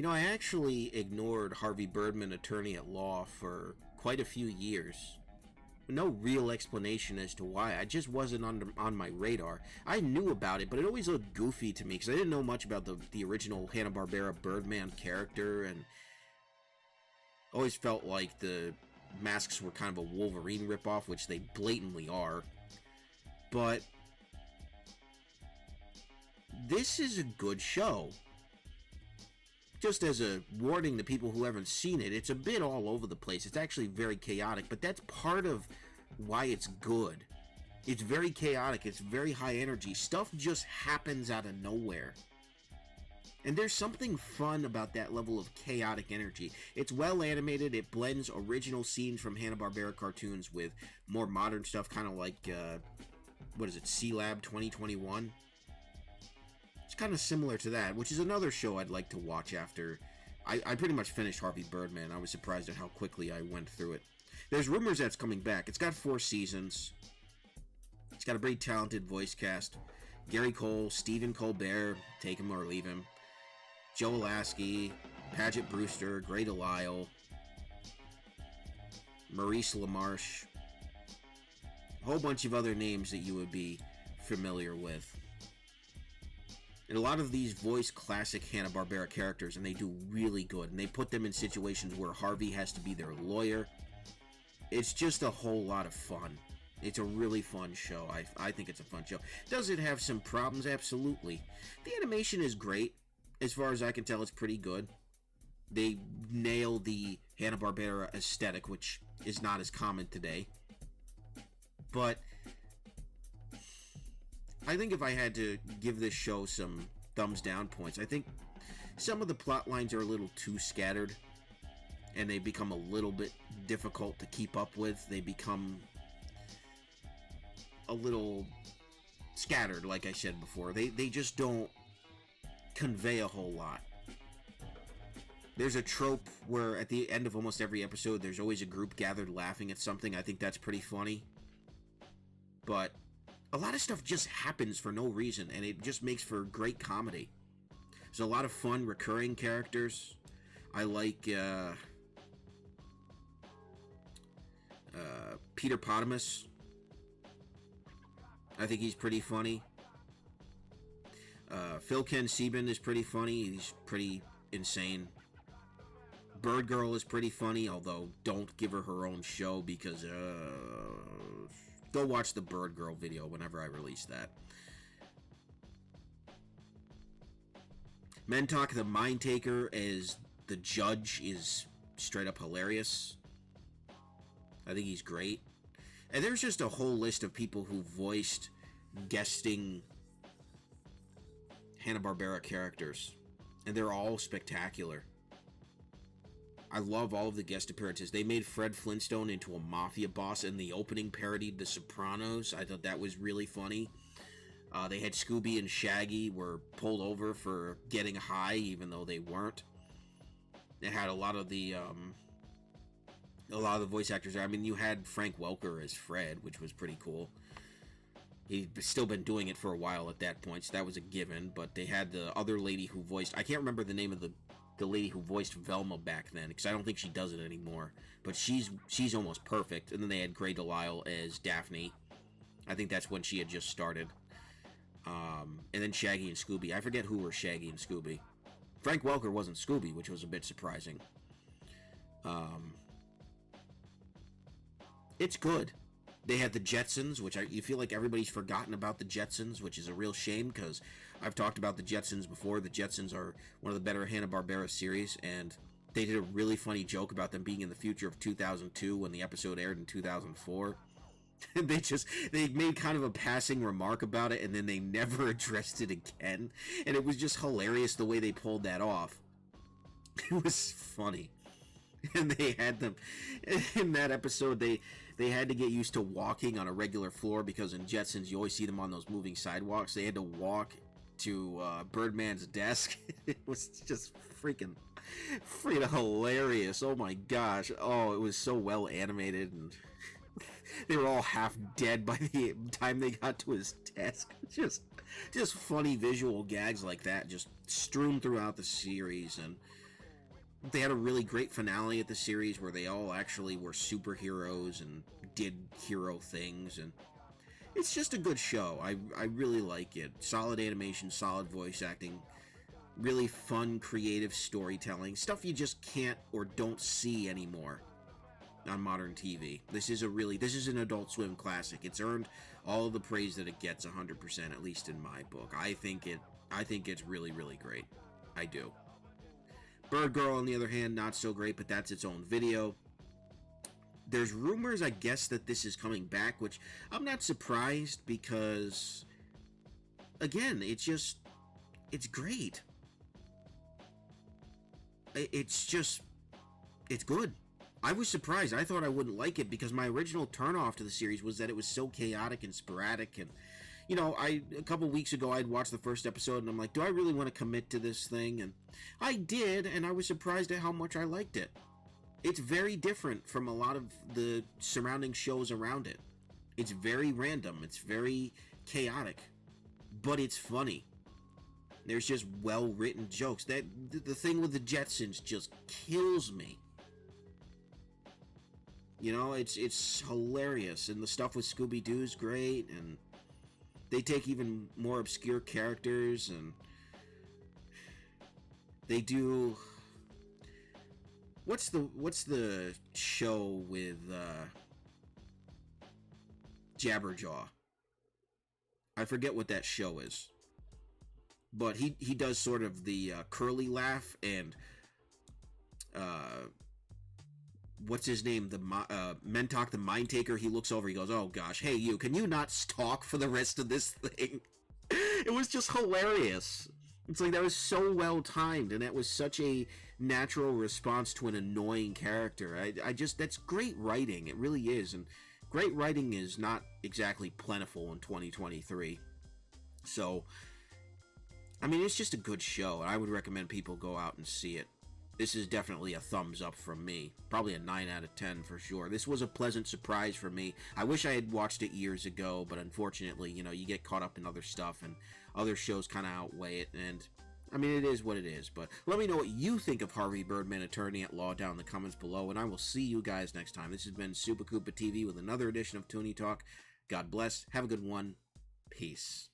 I actually ignored Harvey Birdman, attorney at law, for quite a few years. No real explanation as to why. I just wasn't on my radar. I knew about it, but it always looked goofy to me because I didn't know much about the original Hanna-Barbera Birdman character, and always felt like the masks were kind of a Wolverine ripoff, which they blatantly are. But this is a good show. Just as a warning to people who haven't seen it, it's a bit all over the place. It's actually very chaotic, but that's part of why it's good. It's very chaotic, it's very high energy. Stuff just happens out of nowhere. And there's something fun about that level of chaotic energy. It's well animated, it blends original scenes from Hanna-Barbera cartoons with more modern stuff, kind of like, C-Lab 2021? Kind of similar to that, which is another show I'd like to watch after. I pretty much finished Harvey Birdman. I was surprised at how quickly I went through it. There's rumors that it's coming back. It's got 4 seasons. It's got a very talented voice cast. Gary Cole, Stephen Colbert, take him or leave him. Joe Lasky, Paget Brewster, Grey Delisle, Maurice LaMarche. A whole bunch of other names that you would be familiar with. And a lot of these voice classic Hanna-Barbera characters, and they do really good. And they put them in situations where Harvey has to be their lawyer. It's just a whole lot of fun. It's a really fun show. I think it's a fun show. Does it have some problems? Absolutely. The animation is great. As far as I can tell, it's pretty good. They nail the Hanna-Barbera aesthetic, which is not as common today. But I think if I had to give this show some thumbs down points, I think some of the plot lines are a little too scattered, and they become a little bit difficult to keep up with. They become a little scattered, like I said before. They just don't convey a whole lot. There's a trope where at the end of almost every episode, there's always a group gathered laughing at something. I think that's pretty funny. But a lot of stuff just happens for no reason, and it just makes for great comedy. There's a lot of fun recurring characters. I like Peter Potamus. I think he's pretty funny. Phil Ken Sieben is pretty funny. He's pretty insane. Bird Girl is pretty funny, although don't give her her own show because go watch the Bird Girl video whenever I release that. Mentok the Mind Taker as the judge is straight up hilarious. I think he's great. And there's just a whole list of people who voiced guesting Hanna-Barbera characters, and they're all spectacular. I love all of the guest appearances. They made Fred Flintstone into a mafia boss, and the opening parodied The Sopranos. I thought that was really funny. They had Scooby and Shaggy were pulled over for getting high, even though they weren't. They had a lot of the voice actors. I mean, you had Frank Welker as Fred, which was pretty cool. He'd still been doing it for a while at that point, so that was a given. But they had the other lady who voiced... I can't remember the name of the lady who voiced Velma back then, because I don't think she does it anymore. But she's almost perfect. And then they had Grey Delisle as Daphne. I think that's when she had just started. And then Shaggy and Scooby. I forget who were Shaggy and Scooby. Frank Welker wasn't Scooby, which was a bit surprising. It's good. They had the Jetsons, which you feel like everybody's forgotten about the Jetsons, which is a real shame because I've talked about the Jetsons before. The Jetsons are one of the better Hanna-Barbera series, and they did a really funny joke about them being in the future of 2002 when the episode aired in 2004. They made kind of a passing remark about it, and then they never addressed it again. And it was just hilarious the way they pulled that off. It was funny. And they had them in that episode. They had to get used to walking on a regular floor because in Jetsons you always see them on those moving sidewalks. They had to walk to Birdman's desk. It was just freaking hilarious. Oh my gosh! Oh, it was so well animated, and they were all half dead by the time they got to his desk. Just funny visual gags like that, just strewn throughout the series. And They had a really great finale at the series where they all actually were superheroes and did hero things, and it's just a good show. I really like it. Solid animation, solid voice acting, really fun, creative storytelling, stuff you just can't or don't see anymore on modern TV. This is an Adult Swim classic. It's earned all of the praise that it gets 100%, at least in my book. I think it's really, really great. I do. Bird Girl, on the other hand, not so great, but that's its own video. There's rumors, I guess, that this is coming back, which I'm not surprised because, again, it's great. It's good. I was surprised. I thought I wouldn't like it because my original turnoff to the series was that it was so chaotic and sporadic. And, you know, a couple weeks ago I'd watched the first episode and I'm like, do I really want to commit to this thing? And I did, and I was surprised at how much I liked it. It's very different from a lot of the surrounding shows around it. It's very random. It's very chaotic, but it's funny. There's just well-written jokes. The thing with the Jetsons just kills me. You know, it's hilarious, and the stuff with Scooby-Doo's great, and they take even more obscure characters, and they do... What's the show with Jabberjaw? I forget what that show is. But he does sort of the curly laugh, and what's his name? The Mentok, the Mind Taker. He looks over. He goes, "Oh gosh, hey you, can you not talk for the rest of this thing?" It was just hilarious. It's like that was so well timed, and that was such a natural response to an annoying character. That's great writing. It really is, and great writing is not exactly plentiful in 2023. So, I mean, it's just a good show, and I would recommend people go out and see it. This is definitely a thumbs up from me. Probably a 9 out of 10 for sure. This was a pleasant surprise for me. I wish I had watched it years ago, but unfortunately, you know, you get caught up in other stuff, and other shows kind of outweigh it, and I mean, it is what it is. But let me know what you think of Harvey Birdman, Attorney at Law, down in the comments below, and I will see you guys next time. This has been Super Koopa TV with another edition of Toony Talk. God bless. Have a good one. Peace.